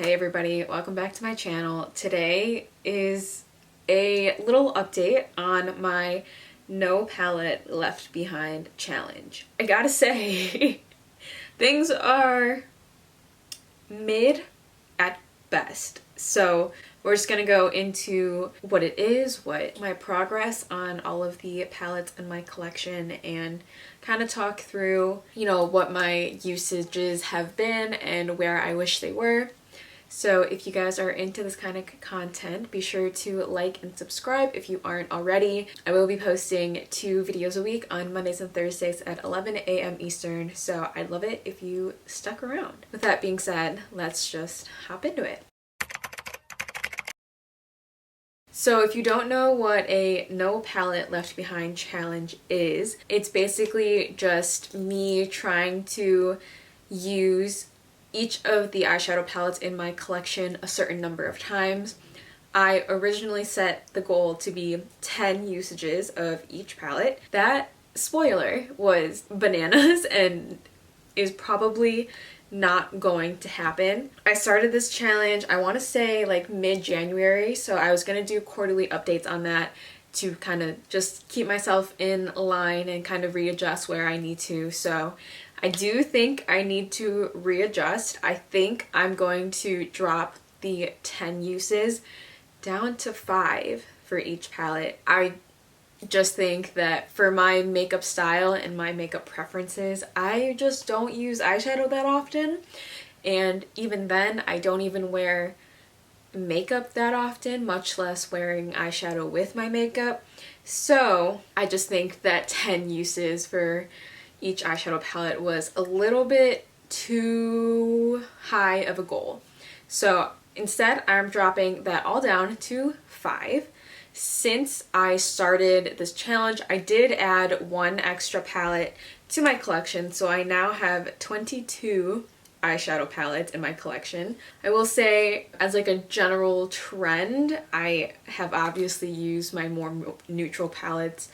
Hey everybody, welcome back to my channel. Today is a little update on my No Palette Left Behind challenge. I gotta say, things are mid at best. So we're just gonna go into what it is, what my progress on all of the palettes in my collection, and kind of talk through, what my usages have been and where I wish they were. So if you guys are into this kind of content, be sure to like and subscribe if you aren't already. I will be posting 2 videos a week on Mondays and Thursdays at 11 a.m. Eastern, so I'd love it if you stuck around. With that being said, let's just hop into it. So if you don't know what a No Palette Left Behind challenge is, it's basically just me trying to use each of the eyeshadow palettes in my collection a certain number of times. I originally set the goal to be 10 usages of each palette. That, spoiler, was bananas and is probably not going to happen. I started this challenge, I want to say like mid-January, so I was going to do quarterly updates on that to kind of just keep myself in line and kind of readjust where I need to. So I do think I need to readjust. I think I'm going to drop the 10 uses down to 5 for each palette. I just think that for my makeup style and my makeup preferences, I just don't use eyeshadow that often. And even then, I don't even wear makeup that often, much less wearing eyeshadow with my makeup. So I just think that 10 uses for each eyeshadow palette was a little bit too high of a goal. So instead, I'm dropping that all down to 5. Since I started this challenge, I did add 1 extra palette to my collection, so I now have 22 eyeshadow palettes in my collection. I will say, as like a general trend, I have obviously used my more neutral palettes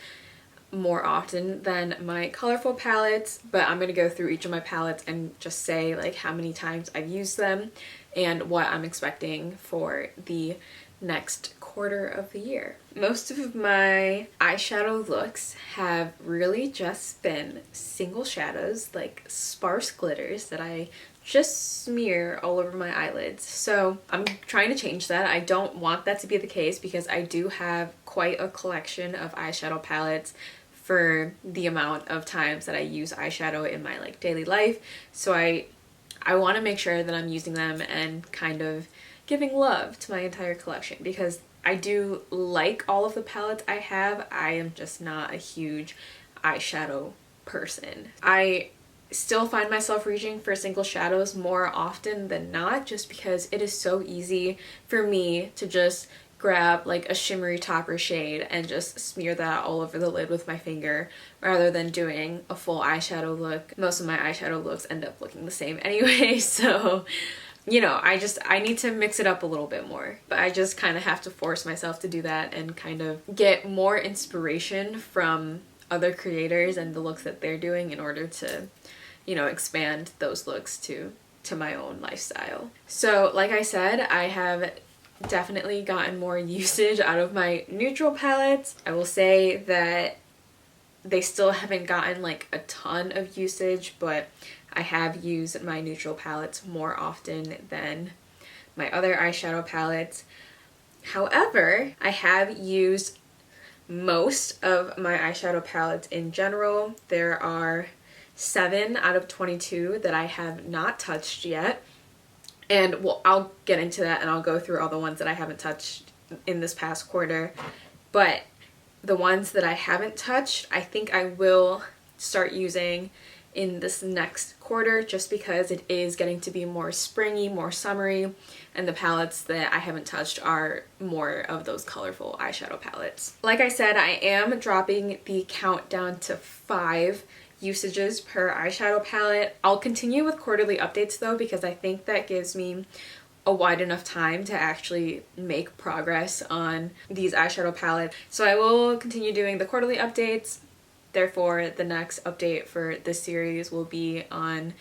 more often than my colorful palettes, but I'm going to go through each of my palettes and just say like how many times I've used them and what I'm expecting for the next quarter of the year. Most of my eyeshadow looks have really just been single shadows, like sparse glitters that I just smear all over my eyelids. So I'm trying to change that. I don't want that to be the case because I do have quite a collection of eyeshadow palettes for the amount of times that I use eyeshadow in my daily life. So I want to make sure that I'm using them and kind of giving love to my entire collection because I do like all of the palettes I have. I am just not a huge eyeshadow person. I still find myself reaching for single shadows more often than not just because it is so easy for me to just grab like a shimmery topper shade and just smear that all over the lid with my finger rather than doing a full eyeshadow look. Most of my eyeshadow looks end up looking the same anyway, so I need to mix it up a little bit more. But I just kind of have to force myself to do that and kind of get more inspiration from other creators and the looks that they're doing in order to, expand those looks to my own lifestyle. So like I said, I have definitely gotten more usage out of my neutral palettes. I will say that they still haven't gotten like a ton of usage, but I have used my neutral palettes more often than my other eyeshadow palettes. However, I have used most of my eyeshadow palettes in general. There are 7 out of 22 that I have not touched yet. And I'll get into that and I'll go through all the ones that I haven't touched in this past quarter. But the ones that I haven't touched, I think I will start using in this next quarter just because it is getting to be more springy, more summery, and the palettes that I haven't touched are more of those colorful eyeshadow palettes. Like I said, I am dropping the count down to 5 usages per eyeshadow palette. I'll continue with quarterly updates though because I think that gives me a wide enough time to actually make progress on these eyeshadow palettes. So I will continue doing the quarterly updates. Therefore, the next update for this series will be on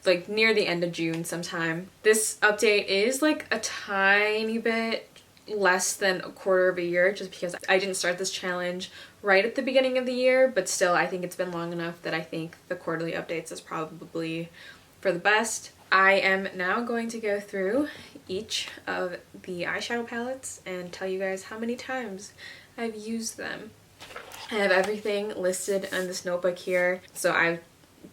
like near the end of June sometime. This update is like a tiny bit less than a quarter of a year, just because I didn't start this challenge right at the beginning of the year, but still I think it's been long enough that I think the quarterly updates is probably for the best. I am now going to go through each of the eyeshadow palettes and tell you guys how many times I've used them. I have everything listed in this notebook here, so I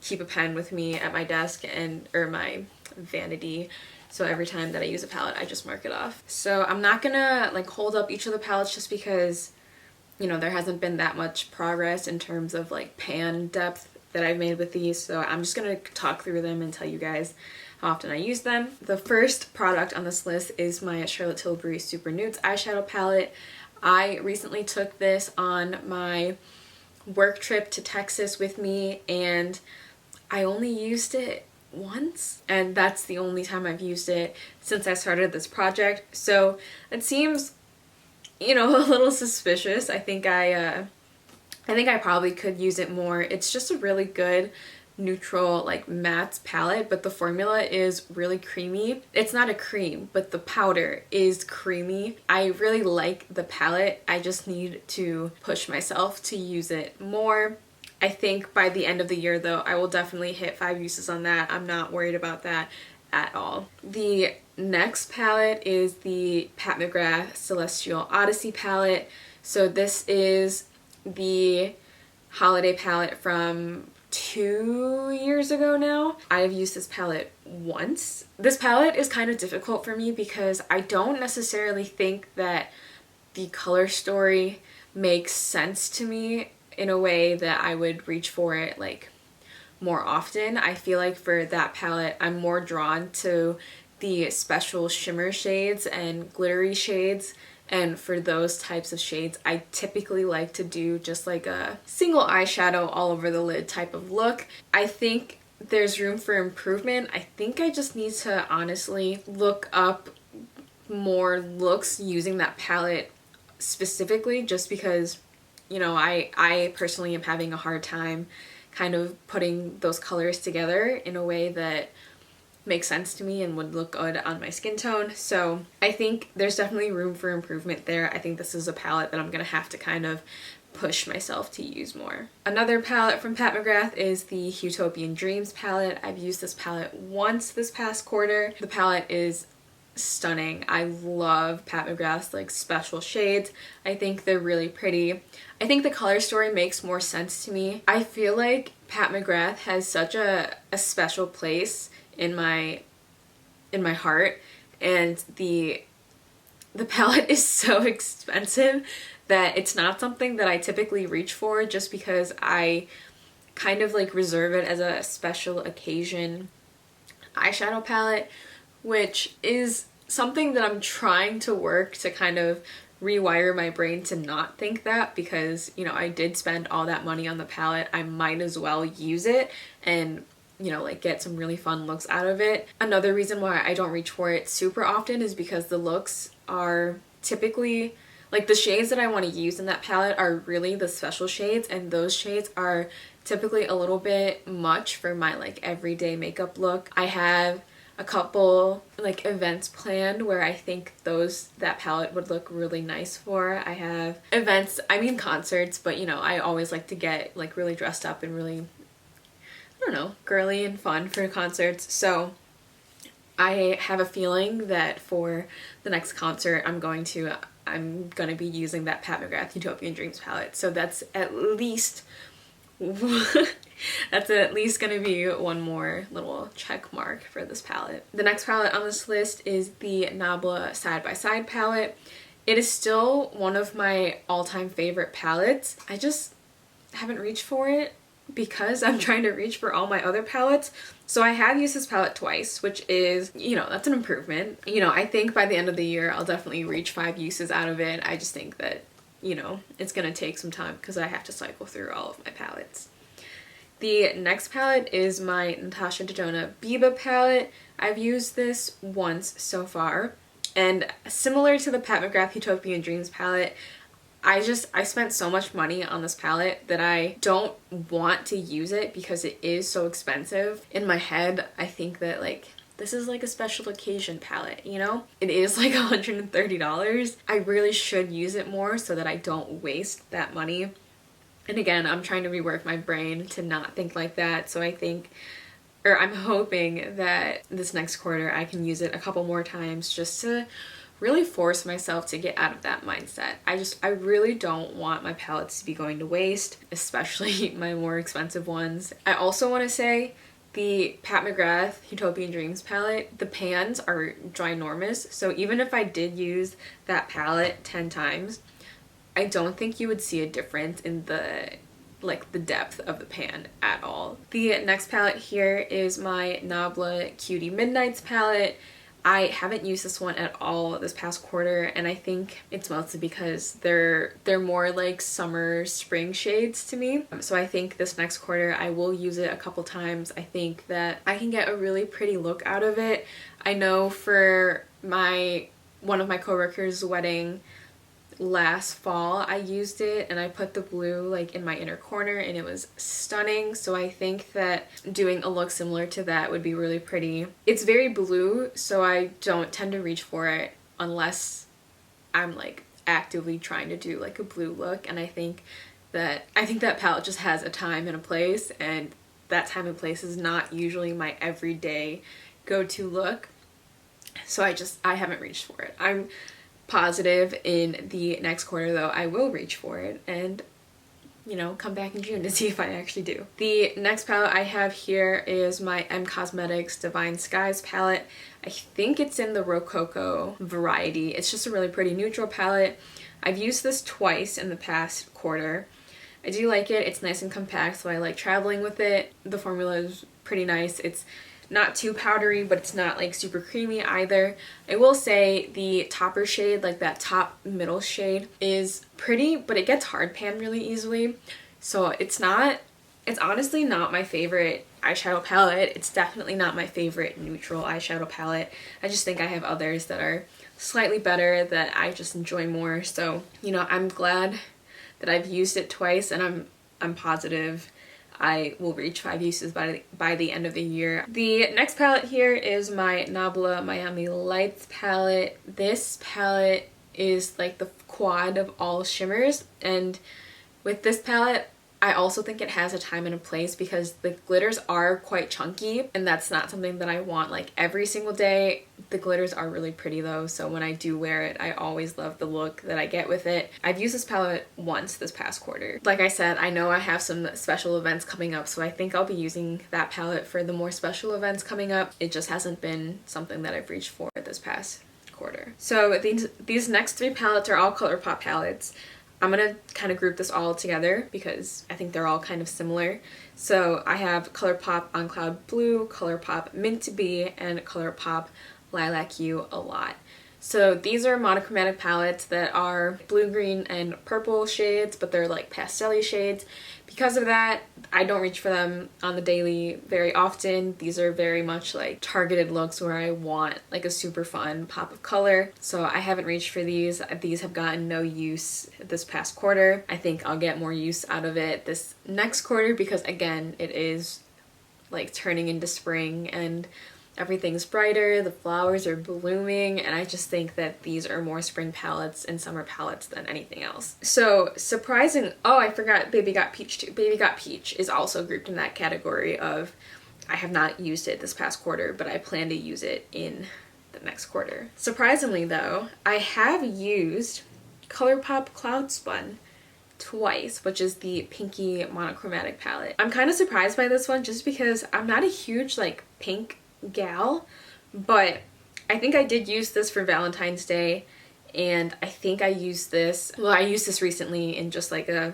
keep a pen with me at my desk or my vanity, so every time that I use a palette I just mark it off. So I'm not gonna like hold up each of the palettes just because, you know, there hasn't been that much progress in terms of like pan depth that I've made with these, so I'm just gonna talk through them and tell you guys how often I use them. The first product on this list is my Charlotte Tilbury Super Nudes eyeshadow palette. I recently took this on my work trip to Texas with me, and I only used it once, and that's the only time I've used it since I started this project. So it seems, you know, a little suspicious. I think I probably could use it more. It's just a really good neutral like matte palette, but the formula is really creamy. It's not a cream, but the powder is creamy. I really like the palette. I just need to push myself to use it more. I think by the end of the year though, I will definitely hit 5 uses on that. I'm not worried about that at all. The next palette is the Pat McGrath Celestial Odyssey palette. So this is the holiday palette from 2 years ago now. I've used this palette once. This palette is kind of difficult for me because I don't necessarily think that the color story makes sense to me in a way that I would reach for it like more often. I feel like for that palette I'm more drawn to the special shimmer shades and glittery shades, and for those types of shades I typically like to do just like a single eyeshadow all over the lid type of look. I think there's room for improvement. I think I just need to honestly look up more looks using that palette specifically, just because, you know, I personally am having a hard time kind of putting those colors together in a way that makes sense to me and would look good on my skin tone. So I think there's definitely room for improvement there. I think this is a palette that I'm gonna have to kind of push myself to use more. Another palette from Pat McGrath is the Utopian Dreams palette. I've used this palette once this past quarter. The palette is stunning. I love Pat McGrath's like special shades. I think they're really pretty. I think the color story makes more sense to me. I feel like Pat McGrath has such a special place in my heart, and the palette is so expensive that it's not something that I typically reach for, just because I kind of like reserve it as a special occasion eyeshadow palette, which is something that I'm trying to work to kind of rewire my brain to not think that, because, you know, I did spend all that money on the palette. I might as well use it and, you know, like get some really fun looks out of it. Another reason why I don't reach for it super often is because the looks are typically, like the shades that I want to use in that palette are really the special shades, and those shades are typically a little bit much for my like everyday makeup look. I have a couple like events planned where I think that palette would look really nice for. I have events, I mean concerts, but you know, I always like to get like really dressed up and really, I don't know, girly and fun for concerts. So I have a feeling that for the next concert I'm gonna be using that Pat McGrath Utopian Dreams palette. So that's at least that's at least gonna be one more little check mark for this palette. The next palette on this list is the Nabla Side by Side palette. It is still one of my all-time favorite palettes. I just haven't reached for it because I'm trying to reach for all my other palettes. So I have used this palette twice, which is, you know, that's an improvement. You know, I think by the end of the year I'll definitely reach 5 uses out of it. I just think that, you know, it's gonna take some time because I have to cycle through all of my palettes. The next palette is my Natasha Denona Biba palette. I've used this once so far, and similar to the Pat McGrath Utopian Dreams palette, I spent so much money on this palette that I don't want to use it because it is so expensive. In my head, I think that like this is like a special occasion palette, you know? It is like $130. I really should use it more so that I don't waste that money. And again, I'm trying to rework my brain to not think like that. So I think, or I'm hoping that this next quarter I can use it a couple more times just to really force myself to get out of that mindset. I really don't want my palettes to be going to waste, especially my more expensive ones. I also want to say the Pat McGrath Utopian Dreams palette, the pans are ginormous. So even if I did use that palette 10 times, I don't think you would see a difference in the depth of the pan at all. The next palette here is my Nabla Cutie Midnights palette. I haven't used this one at all this past quarter, and I think it's mostly because they're more like summer spring shades to me. So I think this next quarter I will use it a couple times. I think that I can get a really pretty look out of it. I know for one of my coworkers' wedding last fall I used it and I put the blue like in my inner corner and it was stunning. So I think that doing a look similar to that would be really pretty. It's very blue, so I don't tend to reach for it unless I'm like actively trying to do like a blue look, and I think that palette just has a time and a place, and that time and place is not usually my everyday go-to look. So I haven't reached for it. I'm positive in the next quarter though I will reach for it and, you know, come back in June to see if I actually do. The next palette I have here is my M Cosmetics Divine Skies palette. I think it's in the Rococo variety. It's just a really pretty neutral palette. I've used this twice in the past quarter. I do like it. It's nice and compact, so I like traveling with it. The formula is pretty nice. It's not too powdery, but it's not like super creamy either. I will say the topper shade, like that top middle shade, is pretty, but it gets hard pan really easily. So it's honestly not my favorite eyeshadow palette. It's definitely not my favorite neutral eyeshadow palette. I just think I have others that are slightly better that I just enjoy more. So, you know, I'm glad that I've used it twice, and I'm positive I will reach 5 uses by the end of the year. The next palette here is my Nabla Miami Lights palette. This palette is like the quad of all shimmers, and with this palette I also think it has a time and a place because the glitters are quite chunky, and that's not something that I want like every single day. The glitters are really pretty though, so when I do wear it, I always love the look that I get with it. I've used this palette once this past quarter. Like I said, I know I have some special events coming up, so I think I'll be using that palette for the more special events coming up. It just hasn't been something that I've reached for this past quarter. So these next 3 palettes are all ColourPop palettes. I'm gonna kind of group this all together because I think they're all kind of similar. So I have ColourPop On Cloud Blue, ColourPop Mint to Be, and ColourPop Lilac You a Lot. So these are monochromatic palettes that are blue, green, and purple shades, but they're like pastel-y shades. Because of that, I don't reach for them on the daily very often. These are very much like targeted looks where I want like a super fun pop of color. So I haven't reached for these. These have gotten no use this past quarter. I think I'll get more use out of it this next quarter because again, it is like turning into spring and everything's brighter, the flowers are blooming, and I just think that these are more spring palettes and summer palettes than anything else. So surprising, oh, I forgot Baby Got Peach too. Baby Got Peach is also grouped in that category of I have not used it this past quarter, but I plan to use it in the next quarter. Surprisingly though, I have used ColourPop Cloud Spun twice, which is the pinky monochromatic palette. I'm kind of surprised by this one just because I'm not a huge like pink gal, but I think I did use this for Valentine's Day, and I think I used this recently in just like a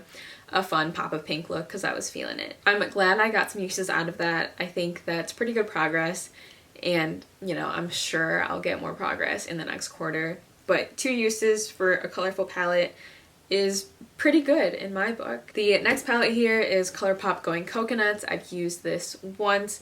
fun pop of pink look because I was feeling it. I'm glad I got some uses out of that. I think that's pretty good progress, and you know, I'm sure I'll get more progress in the next quarter, but 2 uses for a colorful palette is pretty good in my book. The next palette here is ColourPop Going Coconuts. I've used this once.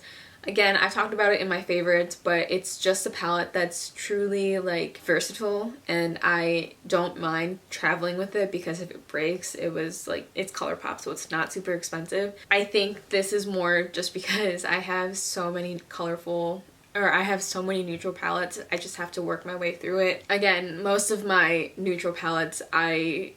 Again, I've talked about it in my favorites, but it's just a palette that's truly like versatile, and I don't mind traveling with it because if it breaks, it's ColourPop, so it's not super expensive. I think this is more just because I have so many neutral palettes. I just have to work my way through it. Again, most of my neutral palettes, I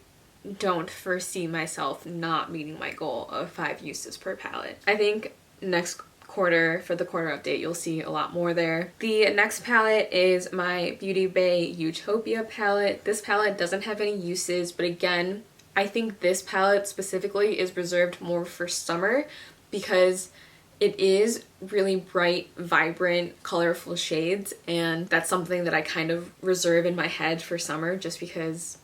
don't foresee myself not meeting my goal of 5 uses per palette. I think next quarter, for the quarter update, you'll see a lot more there. The next palette is my Beauty Bay Utopia palette. This palette doesn't have any uses, but again, I think this palette specifically is reserved more for summer because it is really bright, vibrant, colorful shades, and that's something that I kind of reserve in my head for summer just because,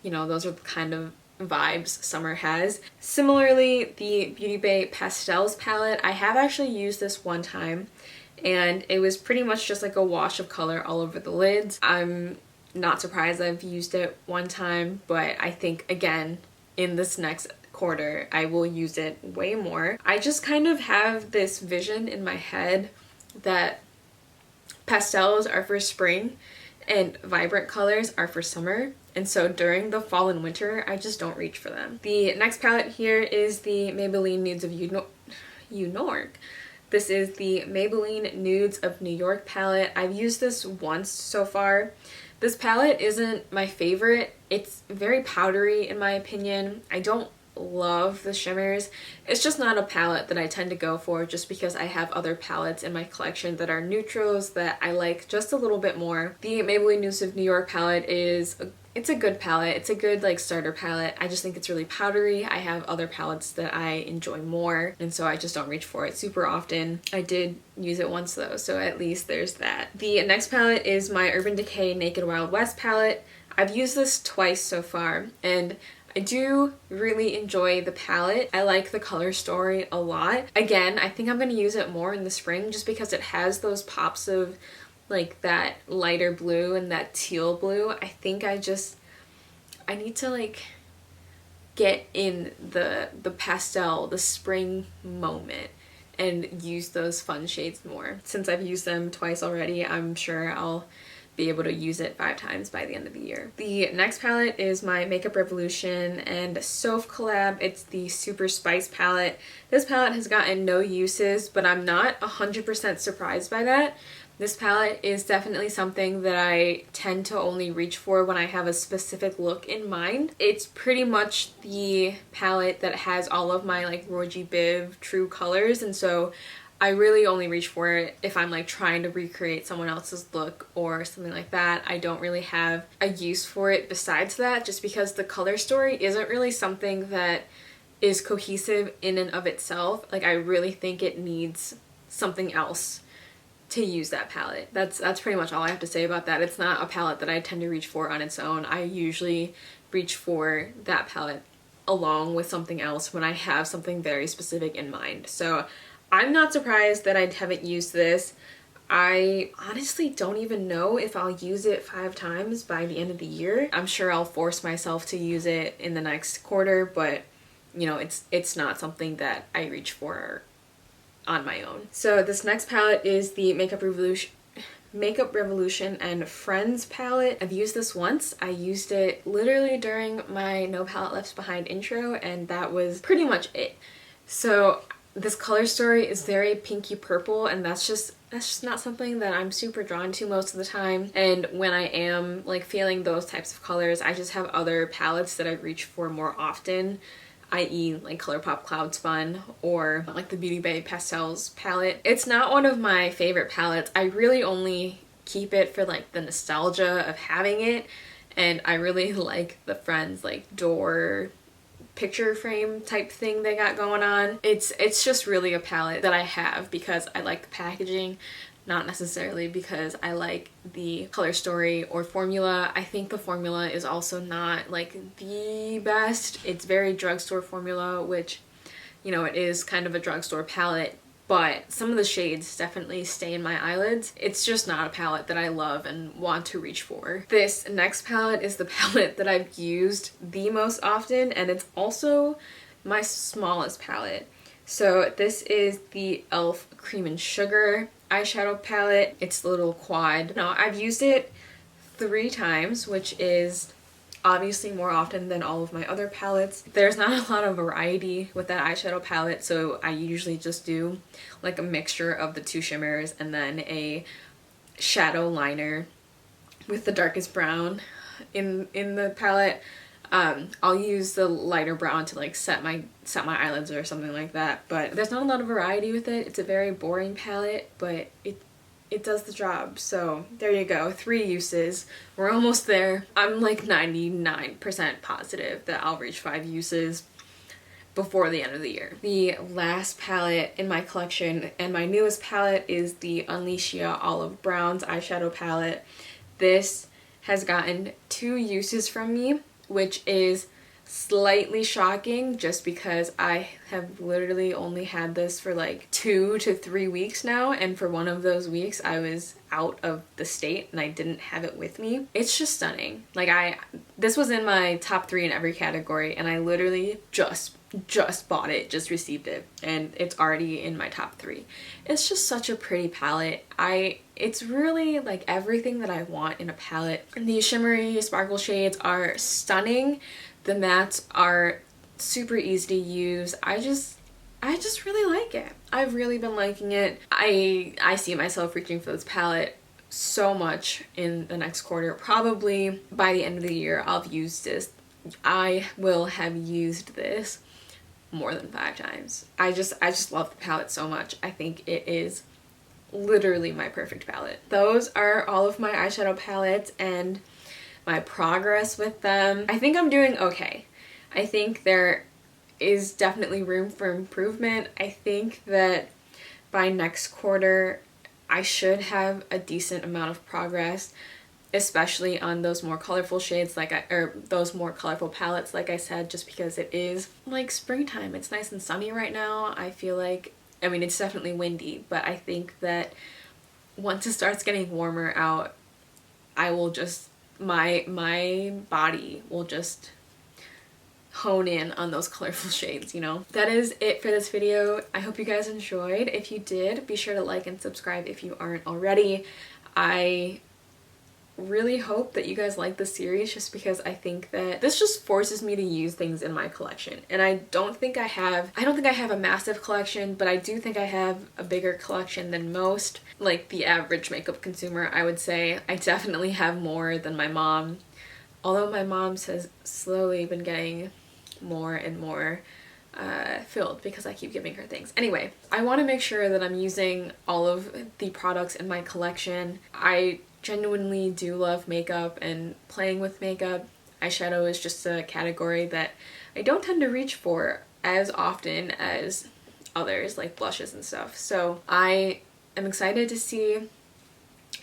you know, those are the kind of vibes summer has. Similarly, the Beauty Bay Pastels palette, I have actually used this one time, and it was pretty much just like a wash of color all over the lids. I'm not surprised I've used it one time, but I think, again, in this next quarter, I will use it way more. I just kind of have this vision in my head that pastels are for spring and vibrant colors are for summer, and so during the fall and winter, I just don't reach for them. The next palette here is the Maybelline Nudes of New York. This is the Maybelline Nudes of New York palette. I've used this once so far. This palette isn't my favorite. It's very powdery in my opinion. I don't love the shimmers. It's just not a palette that I tend to go for just because I have other palettes in my collection that are neutrals that I like just a little bit more. The Maybelline Nudes of New York palette it's a good palette. It's a good like starter palette. I just think it's really powdery. I have other palettes that I enjoy more, and so I just don't reach for it super often. I did use it once though, so at least there's that. The next palette is my Urban Decay Naked Wild West palette. I've used this twice so far, and I do really enjoy the palette. I like the color story a lot. Again, I think I'm going to use it more in the spring just because it has those pops of like that lighter blue and that teal blue. I think I need to like get in the pastel, the spring moment and use those fun shades more. Since I've used them twice already, I'm sure I'll be able to use it 5 times by the end of the year. The next palette is my Makeup Revolution and Soph collab. It's the Super Spice palette. This palette has gotten no uses, but I'm not 100% surprised by that. This palette is definitely something that I tend to only reach for when I have a specific look in mind. It's pretty much the palette that has all of my like Roy G. Biv true colors, and so I really only reach for it if I'm like trying to recreate someone else's look or something like that. I don't really have a use for it besides that, just because the color story isn't really something that is cohesive in and of itself. Like I really think it needs something else to use that palette. That's pretty much all I have to say about that. It's not a palette that I tend to reach for on its own. I usually reach for that palette along with something else when I have something very specific in mind. So I'm not surprised that I haven't used this. I honestly don't even know if I'll use it 5 times by the end of the year. I'm sure I'll force myself to use it in the next quarter, but you know, it's not something that I reach for on my own. So this next palette is the Makeup Revolution and Friends palette. I've used this once. I used it literally during my No Palette Left Behind intro, and that was pretty much it. So this color story is very pinky purple, and that's just not something that I'm super drawn to most of the time. And when I am like feeling those types of colors, I just have other palettes that I reach for more often, i.e. like ColourPop Cloud Spun or like the Beauty Bay Pastels palette. It's not one of my favorite palettes. I really only keep it for like the nostalgia of having it, and I really like the Friends like door picture frame type thing they got going on. It's just really a palette that I have because I like the packaging, not necessarily because I like the color story or formula. I think the formula is also not like the best. It's very drugstore formula, which, you know, it is kind of a drugstore palette, but some of the shades definitely stay in my eyelids. It's just not a palette that I love and want to reach for. This next palette is the palette that I've used the most often, and it's also my smallest palette. So this is the e.l.f. Cream and Sugar eyeshadow palette. It's the little quad. Now, I've used it 3 times, which is obviously more often than all of my other palettes. There's not a lot of variety with that eyeshadow palette, so I usually just do like a mixture of the 2 shimmers and then a shadow liner with the darkest brown in the palette. I'll use the lighter brown to like set my eyelids or something like that, but there's not a lot of variety with it. It's a very boring palette, but it does the job. So there you go, 3 uses. We're almost there. I'm like 99% positive that I'll reach 5 uses before the end of the year. The last palette in my collection and my newest palette is the Unleashia Olive Browns eyeshadow palette. This has gotten 2 uses from me, which is slightly shocking just because I have literally only had this for like 2 to 3 weeks now, and for one of those weeks I was out of the state and I didn't have it with me. It's just stunning. Like this was in my top 3 in every category, and I literally just bought it, just received it, and it's already in my top 3. It's just such a pretty palette. It's really like everything that I want in a palette. The shimmery sparkle shades are stunning. The mattes are super easy to use. I just really like it. I've really been liking it. I see myself reaching for this palette so much in the next quarter. Probably by the end of the year I'll have used this. I will have used this more than 5 times. I just love the palette so much. I think it is literally my perfect palette. Those are all of my eyeshadow palettes and my progress with them. I think I'm doing okay. I think there is definitely room for improvement. I think that by next quarter I should have a decent amount of progress, especially on those more colorful shades or those more colorful palettes, like I said, just because it is like springtime. It's nice and sunny right now. I feel like, I mean, it's definitely windy, but I think that once it starts getting warmer out, I will just, my body will just hone in on those colorful shades, you know? That is it for this video. I hope you guys enjoyed. If you did, be sure to like and subscribe if you aren't already. I really hope that you guys like this series, just because I think that this just forces me to use things in my collection, and I don't think I have a massive collection, but I do think I have a bigger collection than most, like the average makeup consumer. I would say I definitely have more than my mom, although my mom's has slowly been getting more and more filled because I keep giving her things. Anyway, I want to make sure that I'm using all of the products in my collection. I genuinely do love makeup and playing with makeup. Eyeshadow is just a category that I don't tend to reach for as often as others, like blushes and stuff. So I am excited to see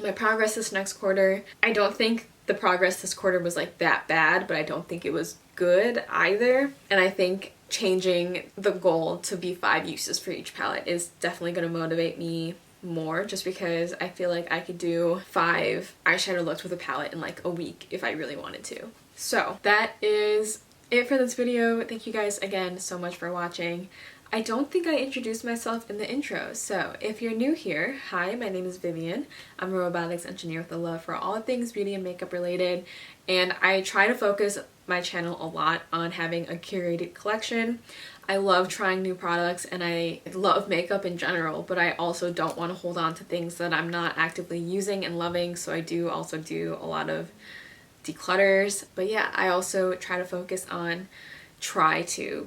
my progress this next quarter. I don't think the progress this quarter was like that bad, but I don't think it was good either. And I think changing the goal to be 5 uses for each palette is definitely going to motivate me more, just because I feel like I could do 5 eyeshadow looks with a palette in like a week if I really wanted to. So that is it for this video. Thank you guys again so much for watching. I don't think I introduced myself in the intro, so if you're new here, hi, my name is Vivian. I'm a robotics engineer with a love for all things beauty and makeup related, and I try to focus my channel a lot on having a curated collection. I love trying new products and I love makeup in general, but I also don't want to hold on to things that I'm not actively using and loving, so I do also do a lot of declutters. But yeah, I also try to focus on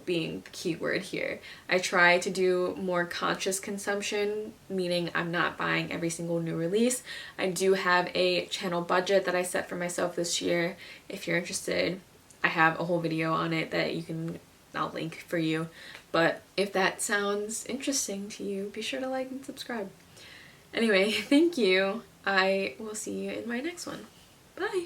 being the key word here. I try to do more conscious consumption, meaning I'm not buying every single new release. I do have a channel budget that I set for myself this year. If you're interested, I have a whole video on it that I'll link for you. But if that sounds interesting to you, be sure to like and subscribe. Anyway, thank you. I will see you in my next one. Bye!